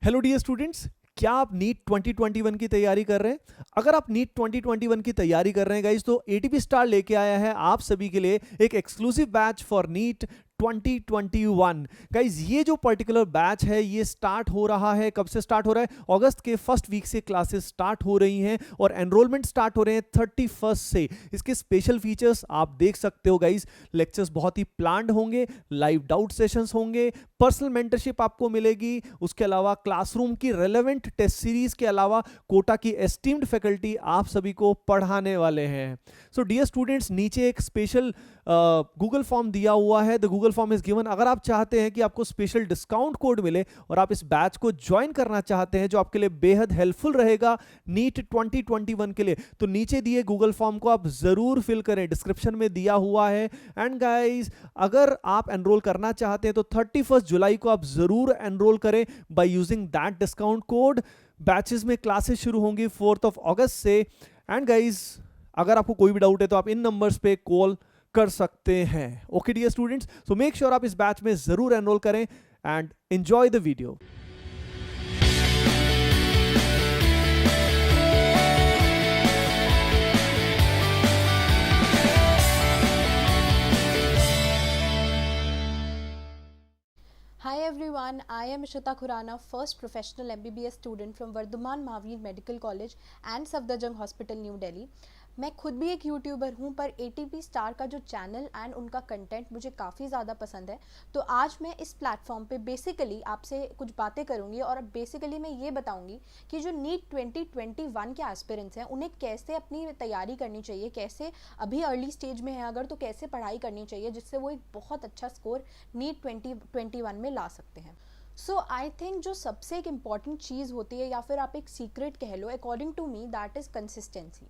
Hello dear students, क्या आप NEET 2021 की तैयारी कर रहे हैं? अगर आप नीट 2021 की तैयारी कर रहे हैं गाइस, तो एटीपी स्टार लेके आया है आप सभी के लिए एक exclusive batch for NEET 2021। Guys, ये जो पर्टिकुलर बैच है ये स्टार्ट हो रहा है, कब से स्टार्ट हो रहा है? अगस्त के फर्स्ट वीक से क्लासेस स्टार्ट हो रही हैं और एनरोलमेंट स्टार्ट हो रहे हैं 31 से। इसके स्पेशल फीचर्स आप देख सकते हो गाइज। लेक्चर्स बहुत ही प्लान्ड होंगे, लाइव डाउट सेशंस होंगे, पर्सनल मेंटरशिप आपको मिलेगी, उसके अलावा क्लासरूम की रेलेवेंट टेस्ट सीरीज के अलावा कोटा की एस्टीम्ड फैकल्टी आप सभी को पढ़ाने वाले हैं। सो डियर स्टूडेंट्स, नीचे एक स्पेशल गूगल फॉर्म दिया हुआ है। The Google form is given. अगर आप चाहते हैं कि आपको स्पेशल डिस्काउंट कोड मिले और आप इस बैच को ज्वाइन करना चाहते हैं जो आपके लिए बेहद हेल्पफुल रहेगा नीट 2021 के लिए, तो नीचे दिए गूगल फॉर्म को आप जरूर फिल करें, डिस्क्रिप्शन में दिया हुआ है। एंड गाइज, अगर आप एनरोल करना चाहते हैं तो 31 जुलाई को आप जरूर एनरोल करें by using that discount code. Batches में क्लासेस शुरू होंगी 4 अगस्त से। एंड गाइज, अगर आपको कोई भी डाउट है तो आप इन नंबर्स पे कॉल कर सकते हैं। Okay dear students, so make sure आप इस बैच में जरूर एनरोल करें and enjoy the video. Hi everyone, I am Ishita Khurana, first professional MBBS student from Vardhaman Mahavir Medical College and Safdarjung Hospital, New Delhi। मैं खुद भी एक YouTuber हूँ, पर ATP स्टार का जो चैनल एंड उनका कंटेंट मुझे काफ़ी ज़्यादा पसंद है। तो आज मैं इस प्लेटफॉर्म पे बेसिकली आपसे कुछ बातें करूँगी और बेसिकली मैं ये बताऊँगी कि जो नीट 2021 के एस्पिरेंट्स हैं उन्हें कैसे अपनी तैयारी करनी चाहिए, कैसे अभी अर्ली स्टेज में है अगर तो कैसे पढ़ाई करनी चाहिए जिससे वो एक बहुत अच्छा स्कोर नीट 2021 में ला सकते हैं। सो आई थिंक जो सबसे एक इम्पॉर्टेंट चीज़ होती है या फिर आप एक सीक्रेट कह लो, according to me that is consistency.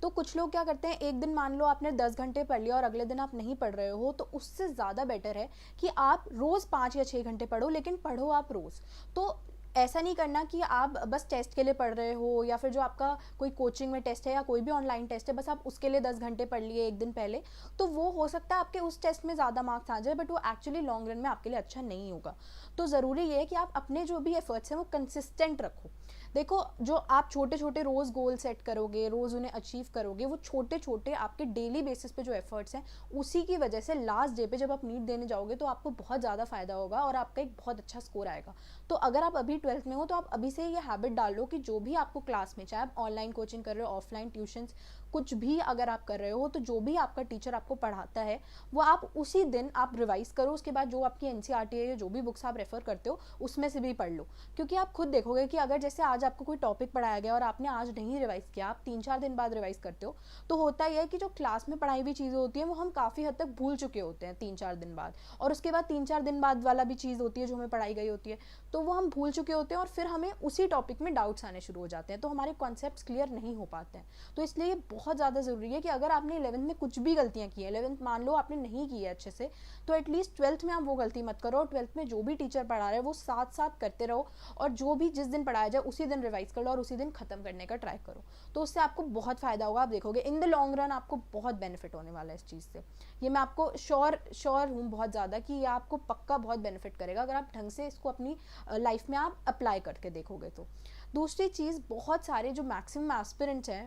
तो कुछ लोग क्या करते हैं, एक दिन मान लो आपने 10 घंटे पढ़ लिया और अगले दिन आप नहीं पढ़ रहे हो, तो उससे ज़्यादा बेटर है कि आप रोज़ 5 या 6 घंटे पढ़ो, लेकिन पढ़ो आप रोज़। तो ऐसा नहीं करना कि आप बस टेस्ट के लिए पढ़ रहे हो या फिर जो आपका कोई कोचिंग में टेस्ट है या कोई भी ऑनलाइन टेस्ट है बस आप उसके लिए 10 घंटे पढ़ लिए एक दिन पहले, तो वो हो सकता है आपके उस टेस्ट में ज़्यादा मार्क्स आ जाए, बट वो एक्चुअली लॉन्ग रन में आपके लिए अच्छा नहीं होगा। तो ज़रूरी ये है कि आप अपने जो भी एफर्ट्स हैं वो कंसिस्टेंट रखो। देखो, जो आप छोटे छोटे रोज़ गोल सेट करोगे, रोज़ उन्हें अचीव करोगे, वो छोटे छोटे आपके डेली बेसिस पे जो एफर्ट्स हैं उसी की वजह से लास्ट डे पे जब आप नीट देने जाओगे तो आपको बहुत ज़्यादा फ़ायदा होगा और आपका एक बहुत अच्छा स्कोर आएगा। तो अगर आप अभी 12th में हो तो आप अभी से ये हैबिट डाल लो कि जो भी आपको क्लास में, चाहे आप ऑनलाइन कोचिंग कर रहे हो, ऑफलाइन ट्यूशन्स, कुछ भी अगर आप कर रहे हो, तो जो भी आपका टीचर आपको पढ़ाता है वो आप उसी दिन आप रिवाइज करो। उसके बाद जो आपकी NCERT है या जो भी बुक्स आप रेफर करते हो उसमें से भी पढ़ लो। क्योंकि आप खुद देखोगे कि अगर जैसे आज आपको कोई टॉपिक पढ़ाया गया और आपने आज नहीं रिवाइज किया, आप 3-4 दिन बाद रिवाइज करते हो, तो होता यह है कि जो क्लास में पढ़ाई हुई चीज़ें होती हैं वो हम काफ़ी हद तक भूल चुके होते हैं 3-4 दिन बाद, और उसके बाद 3-4 दिन बाद वाला भी चीज़ होती है जो हमें पढ़ाई गई होती है, तो वो हम भूल चुके होते हैं और फिर हमें उसी टॉपिक में डाउट्स आने शुरू हो जाते हैं, तो हमारे कॉन्सेप्ट्स क्लियर नहीं हो पाते हैं। तो इसलिए ये बहुत ज़्यादा ज़रूरी है कि अगर आपने 11th में कुछ भी गलतियाँ की हैं, 11th मान लो आपने नहीं की है अच्छे से, तो एटलीस्ट 12th में आप वो गलती मत करो और 12th में जो भी टीचर पढ़ा रहे हैं वो साथ साथ करते रहो, और जो भी जिस दिन पढ़ाया जाए उसी दिन रिवाइज कर लो और उसी दिन खत्म करने का ट्राई करो। तो उससे आपको बहुत फ़ायदा होगा। आप देखोगे इन द लॉन्ग रन आपको बहुत बेनिफिट होने वाला है इस चीज़ से। ये मैं आपको श्योर हूँ बहुत ज़्यादा कि ये आपको पक्का बहुत बेनिफिट करेगा अगर आप ढंग से इसको अपनी लाइफ में आप अप्लाई करके देखोगे तो। दूसरी चीज़, बहुत सारे जो मैक्सिमम एस्पिरेंट्स हैं,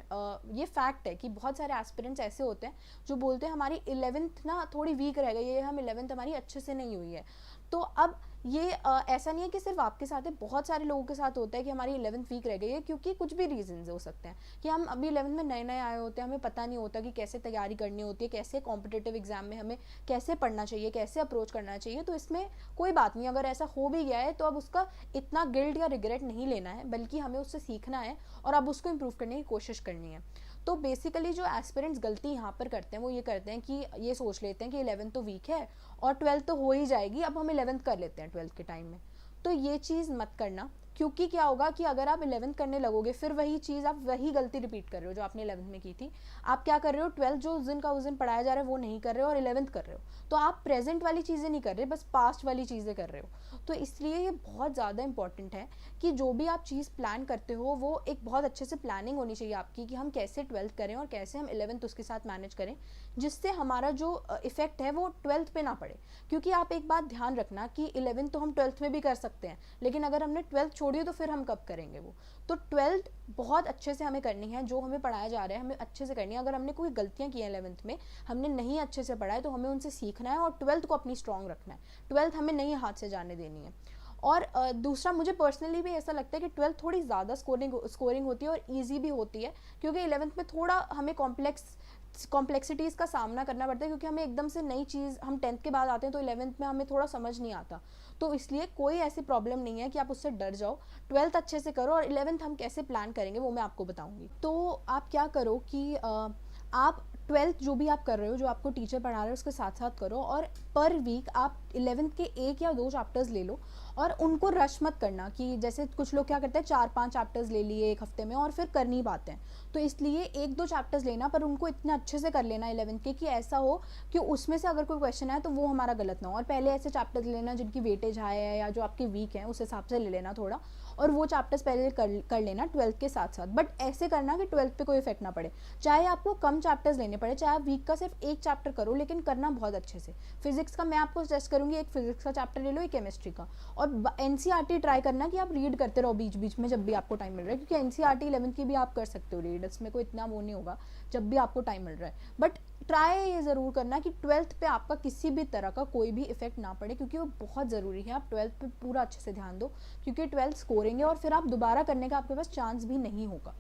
ये फैक्ट है कि बहुत सारे एस्पिरेंट्स ऐसे होते हैं जो बोलते हैं हमारी 11th ना थोड़ी वीक रह गई है, हम 11th हमारी अच्छे से नहीं हुई है। तो अब ये ऐसा नहीं है कि सिर्फ आपके साथ है, बहुत सारे लोगों के साथ होता है कि हमारी 11th वीक रह गई है, क्योंकि कुछ भी रीजंस हो सकते हैं कि हम अभी 11th में नए नए आए होते हैं, हमें पता नहीं होता कि कैसे तैयारी करनी होती है, कैसे कॉम्पिटिटिव एग्जाम में हमें कैसे पढ़ना चाहिए, कैसे अप्रोच करना चाहिए। तो इसमें कोई बात नहीं, अगर ऐसा हो भी गया है तो अब उसका इतना गिल्ट या रिग्रेट नहीं लेना है, बल्कि हमें उससे सीखना है और अब उसको इम्प्रूव करने की कोशिश करनी है। तो बेसिकली जो एस्पिरेंट्स गलती यहाँ पर करते हैं वो ये करते हैं कि ये सोच लेते हैं कि 11th तो वीक है और 12th तो हो ही जाएगी, अब हम 11th कर लेते हैं 12th के टाइम में। तो ये चीज़ मत करना, क्योंकि क्या होगा कि अगर आप 11th करने लगोगे फिर वही चीज़, आप वही गलती रिपीट कर रहे हो जो आपने 11th में की थी। आप क्या कर रहे हो, 12th जो उस दिन का उस दिन पढ़ाया जा रहा है वो नहीं कर रहे हो और 11th कर रहे हो। तो आप प्रेजेंट वाली चीज़ें नहीं कर रहे, बस पास्ट वाली चीज़ें कर रहे हो। तो इसलिए ये बहुत ज़्यादा इंपॉर्टेंट है कि जो भी आप चीज़ प्लान करते हो वो एक बहुत अच्छे से प्लानिंग होनी चाहिए आपकी, कि हम कैसे 12th करें और कैसे हम 11th उसके साथ मैनेज करें, जिससे हमारा जो इफेक्ट है वो 12th पे ना पड़े। क्योंकि आप एक बात ध्यान रखना कि 11th तो हम 12th में भी कर सकते हैं, लेकिन अगर हमने 12th छोड़िए तो फिर हम कब करेंगे वो। तो 12th बहुत अच्छे से हमें करनी है, जो हमें पढ़ाया जा रहा है हमें अच्छे से करनी है। अगर हमने कोई गलतियाँ की हैं 11th में, हमने नहीं अच्छे से पढ़ा है, तो हमें उनसे सीखना है और 12th को अपनी स्ट्रॉन्ग रखना है। 12th हमें नहीं हाथ से जाने देनी है। और दूसरा, मुझे पर्सनली भी ऐसा लगता है कि 12th थोड़ी ज़्यादा स्कोरिंग होती है और ईजी भी होती है, क्योंकि 11th में थोड़ा हमें कॉम्प्लेक्सिटीज़ का सामना करना पड़ता है, क्योंकि हमें एकदम से नई चीज़, हम 10th के बाद आते हैं तो 11th में हमें थोड़ा समझ नहीं आता। तो इसलिए कोई ऐसी प्रॉब्लम नहीं है कि आप उससे डर जाओ। 12th अच्छे से करो, और 11th हम कैसे प्लान करेंगे वो मैं आपको बताऊंगी। तो आप क्या करो कि आप 12th जो भी आप कर रहे हो, जो आपको टीचर पढ़ा रहे हो उसके साथ साथ करो, और पर वीक आप 11th के 1 या 2 चैप्टर्स ले लो, और उनको रश मत करना कि जैसे कुछ लोग क्या करते हैं 4-5 चैप्टर्स ले लिए एक हफ्ते में और फिर कर नहीं पाते हैं। तो इसलिए 1-2 चैप्टर्स लेना, पर उनको इतने अच्छे से कर लेना 11th के कि ऐसा हो कि उसमें से अगर कोई क्वेश्चन आए तो वो हमारा गलत ना हो। और पहले ऐसे चैप्टर्स लेना जिनकी वेटेज हाई है या जो आपके वीक हैं, उस हिसाब से ले लेना थोड़ा, और वो चैप्टर्स पहले कर लेना 12th के साथ साथ। बट ऐसे करना कि 12th पे कोई इफेक्ट ना पड़े, चाहे आपको कम चैप्टर्स लेने पड़े, चाहे आप वीक का सिर्फ 1 चैप्टर करो, लेकिन करना बहुत अच्छे से। फिजिक्स का मैं आपको सजेस्ट करूंगी, एक फिजिक्स का चैप्टर ले लो, एक केमिस्ट्री का, और एनसीईआरटी ट्राई करना कि आप रीड करते रहो बीच बीच में जब भी आपको टाइम मिल रहा है, क्योंकि एनसीईआरटी 11th की भी आप कर सकते हो रीड, इसमें कोई इतना वो नहीं होगा जब भी आपको टाइम मिल रहा है। बट ट्राई ये ज़रूर करना कि 12th पे आपका किसी भी तरह का कोई भी इफेक्ट ना पड़े, क्योंकि वो बहुत ज़रूरी है। आप 12th पे पूरा अच्छे से ध्यान दो, क्योंकि 12th स्कोरिंग है और फिर आप दोबारा करने का आपके पास चांस भी नहीं होगा।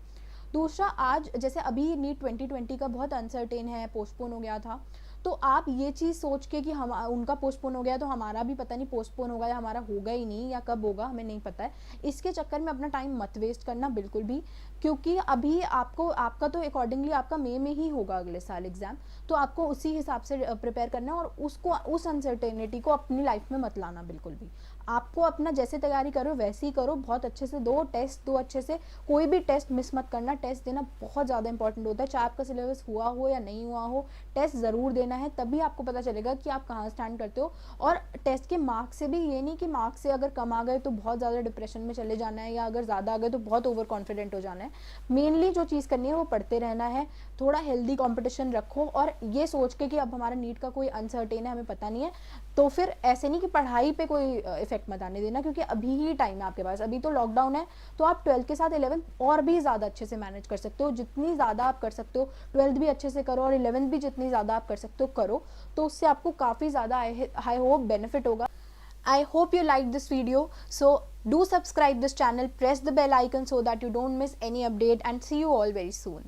दूसरा, आज जैसे अभी नीट 2020 का बहुत अनसर्टेन है, पोस्टपोन हो गया था, तो आप ये चीज़ सोच के कि हम उनका पोस्टपोन हो गया तो हमारा भी पता नहीं पोस्टपोन होगा या हमारा होगा ही नहीं या कब होगा हमें नहीं पता है, इसके चक्कर में अपना टाइम मत वेस्ट करना बिल्कुल भी। क्योंकि अभी आपका तो अकॉर्डिंगली आपका मई में ही होगा अगले साल एग्ज़ाम, तो आपको उसी हिसाब से प्रिपेयर करना है, और उस अनसर्टेनिटी को अपनी लाइफ में मत लाना बिल्कुल भी। आपको अपना जैसे तैयारी करो वैसे ही करो, बहुत अच्छे से दो टेस्ट, दो अच्छे से, कोई भी टेस्ट मिस मत करना। टेस्ट देना बहुत ज़्यादा इंपॉर्टेंट होता है, चाहे आपका सिलेबस हुआ हो या नहीं हुआ हो, टेस्ट ज़रूर देना है, तभी आपको पता चलेगा कि आप कहाँ स्टैंड करते हो। और टेस्ट के मार्क्स से भी ये नहीं कि मार्क्स से अगर कम आ गए तो बहुत ज़्यादा डिप्रेशन में चले जाना है, या अगर ज़्यादा आ गए तो बहुत ओवर कॉन्फिडेंट हो जाना है। मेनली जो चीज़ करनी है वो पढ़ते रहना है, थोड़ा हेल्दी कॉम्पिटिशन रखो, और ये सोच के कि अब हमारा नीट का कोई अनसर्टेन है, हमें पता नहीं है, तो फिर ऐसे नहीं कि पढ़ाई पे कोई इफेक्ट मत आने देना, क्योंकि अभी ही टाइम है आपके पास, अभी तो लॉकडाउन है, तो आप 12th के साथ 11th और भी ज़्यादा अच्छे से मैनेज कर सकते हो, जितनी ज़्यादा आप कर सकते हो। 12th भी अच्छे से करो और 11th भी जितनी ज़्यादा आप कर सकते हो करो, तो उससे आपको काफ़ी ज़्यादा आई होप बेनिफिट होगा। I hope you liked this video, so do subscribe this channel, press the bell icon so that you don't miss any update, and see you all very soon.